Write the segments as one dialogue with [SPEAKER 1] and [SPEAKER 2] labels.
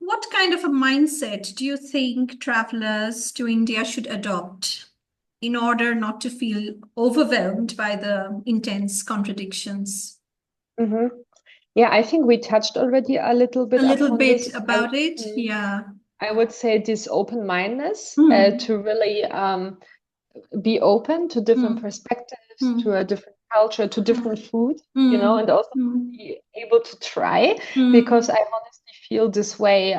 [SPEAKER 1] what kind of a mindset do you think travelers to India should adopt in order not to feel overwhelmed by the intense contradictions?
[SPEAKER 2] hmm Yeah, I think we touched already a little
[SPEAKER 1] A
[SPEAKER 2] bit
[SPEAKER 1] little
[SPEAKER 2] upon this.
[SPEAKER 1] bit about it. Yeah.
[SPEAKER 2] I would say this open-mindedness
[SPEAKER 1] Mm,
[SPEAKER 2] to really be open to different
[SPEAKER 1] mm,
[SPEAKER 2] perspectives, to
[SPEAKER 1] mm,
[SPEAKER 2] a different culture, to
[SPEAKER 1] mm,
[SPEAKER 2] different food,
[SPEAKER 1] mm,
[SPEAKER 2] and also
[SPEAKER 1] mm,
[SPEAKER 2] be able to try, because
[SPEAKER 1] mm,
[SPEAKER 2] I honestly feel this way.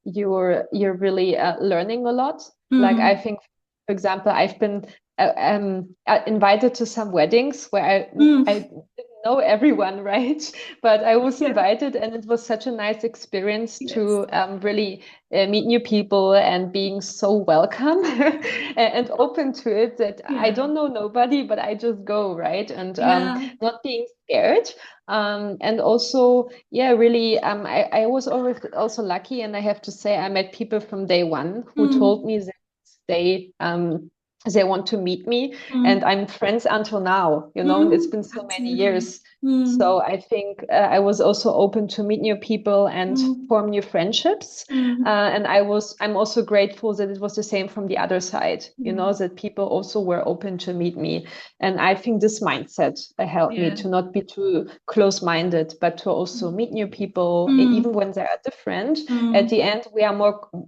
[SPEAKER 2] You're really learning a lot. Like I
[SPEAKER 1] mm,
[SPEAKER 2] think, for example, I've been invited to some weddings where I
[SPEAKER 1] mm.
[SPEAKER 2] didn't know everyone, right? But I was
[SPEAKER 1] Yeah.
[SPEAKER 2] invited, and it was such a nice experience
[SPEAKER 1] Yes.
[SPEAKER 2] to really meet new people and being so welcome and open to it, that I
[SPEAKER 1] Yeah.
[SPEAKER 2] don't know nobody, but I just go, right? And
[SPEAKER 1] Yeah.
[SPEAKER 2] not being scared. And also, yeah, really, I was always also lucky, and I have to say, I met people from day one who told
[SPEAKER 1] Mm,
[SPEAKER 2] me that they want to meet me, and
[SPEAKER 1] mm,
[SPEAKER 2] I'm friends until now, and it's
[SPEAKER 1] mm.
[SPEAKER 2] been so many
[SPEAKER 1] Absolutely.
[SPEAKER 2] years.
[SPEAKER 1] Mm,
[SPEAKER 2] So I think I was also open to meet new people and
[SPEAKER 1] mm,
[SPEAKER 2] form new friendships.
[SPEAKER 1] mm,
[SPEAKER 2] I'm also grateful that it was the same from the other side,
[SPEAKER 1] mm.
[SPEAKER 2] that people also were open to meet me. And I think this mindset helped me
[SPEAKER 1] Yeah.
[SPEAKER 2] to not be too close-minded, but to also meet new people, even
[SPEAKER 1] Mm,
[SPEAKER 2] when they are different. At
[SPEAKER 1] mm,
[SPEAKER 2] the end, we are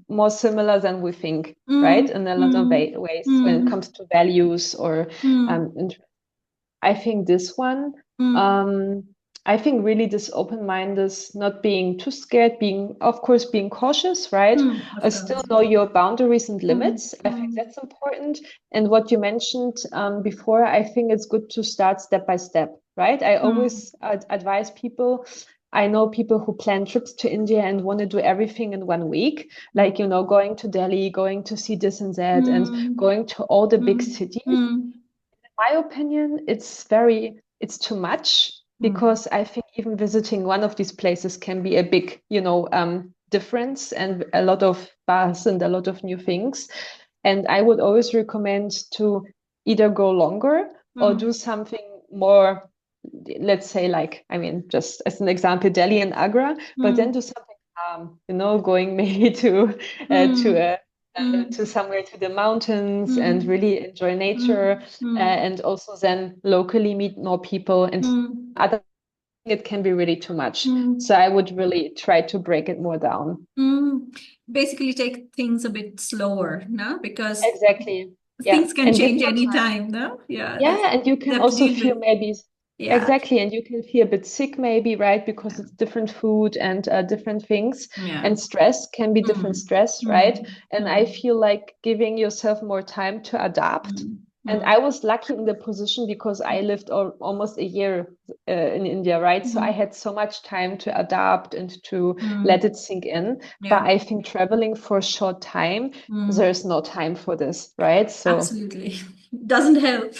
[SPEAKER 2] more similar than we think, right?
[SPEAKER 1] mm,
[SPEAKER 2] In a lot of
[SPEAKER 1] mm,
[SPEAKER 2] ways when it
[SPEAKER 1] mm,
[SPEAKER 2] comes to values or
[SPEAKER 1] mm,
[SPEAKER 2] I think this one,
[SPEAKER 1] mm.
[SPEAKER 2] um, I think really this open mind is not being too scared, of course, being cautious, right?
[SPEAKER 1] Mm. Of
[SPEAKER 2] Still
[SPEAKER 1] course.
[SPEAKER 2] know your boundaries and
[SPEAKER 1] Mm,
[SPEAKER 2] limits. I think
[SPEAKER 1] mm,
[SPEAKER 2] that's important. And what you mentioned before, I think it's good to start step by step, right? I
[SPEAKER 1] mm,
[SPEAKER 2] always advise people. I know people who plan trips to India and want to do everything in 1 week, like, going to Delhi, going to see this and that, and
[SPEAKER 1] mm,
[SPEAKER 2] going to all the big
[SPEAKER 1] mm,
[SPEAKER 2] cities.
[SPEAKER 1] mm,
[SPEAKER 2] My opinion, it's too much,
[SPEAKER 1] mm.
[SPEAKER 2] because I think even visiting one of these places can be a big, difference, and a lot of buzz and a lot of new things. And I would always recommend to either go longer or
[SPEAKER 1] Mm,
[SPEAKER 2] do something more, let's say, like, I mean, just as an example, Delhi and Agra, but then
[SPEAKER 1] mm,
[SPEAKER 2] do something going maybe to
[SPEAKER 1] mm,
[SPEAKER 2] to
[SPEAKER 1] mm,
[SPEAKER 2] somewhere to the mountains and
[SPEAKER 1] mm,
[SPEAKER 2] really enjoy nature,
[SPEAKER 1] mm, mm,
[SPEAKER 2] and also then locally meet more people. And
[SPEAKER 1] mm,
[SPEAKER 2] other, it can be really too much.
[SPEAKER 1] mm,
[SPEAKER 2] So I would really try to break it more down.
[SPEAKER 1] mm. Basically, take things a bit slower, no? Because
[SPEAKER 2] Exactly. Yeah.
[SPEAKER 1] things can
[SPEAKER 2] And give
[SPEAKER 1] change
[SPEAKER 2] more time.
[SPEAKER 1] anytime, no? Yeah, that's
[SPEAKER 2] Yeah. And you
[SPEAKER 1] they
[SPEAKER 2] can
[SPEAKER 1] have to
[SPEAKER 2] also
[SPEAKER 1] deal with.
[SPEAKER 2] feel maybe,
[SPEAKER 1] Yeah.
[SPEAKER 2] exactly. And you can feel a bit sick, maybe, right? Because it's different food and different things.
[SPEAKER 1] Yeah.
[SPEAKER 2] And stress can be different
[SPEAKER 1] Mm,
[SPEAKER 2] stress, right?
[SPEAKER 1] mm,
[SPEAKER 2] And I
[SPEAKER 1] mm,
[SPEAKER 2] feel like giving yourself more time to adapt.
[SPEAKER 1] mm,
[SPEAKER 2] And
[SPEAKER 1] mm,
[SPEAKER 2] I was lucky in the position because I lived almost a year in India, right? So I
[SPEAKER 1] mm,
[SPEAKER 2] had so much time to adapt and to let
[SPEAKER 1] mm.
[SPEAKER 2] it sink in. But
[SPEAKER 1] Yeah.
[SPEAKER 2] I think traveling for a short time,
[SPEAKER 1] Mm.
[SPEAKER 2] there's no time for this, right? So
[SPEAKER 1] Absolutely. Doesn't help.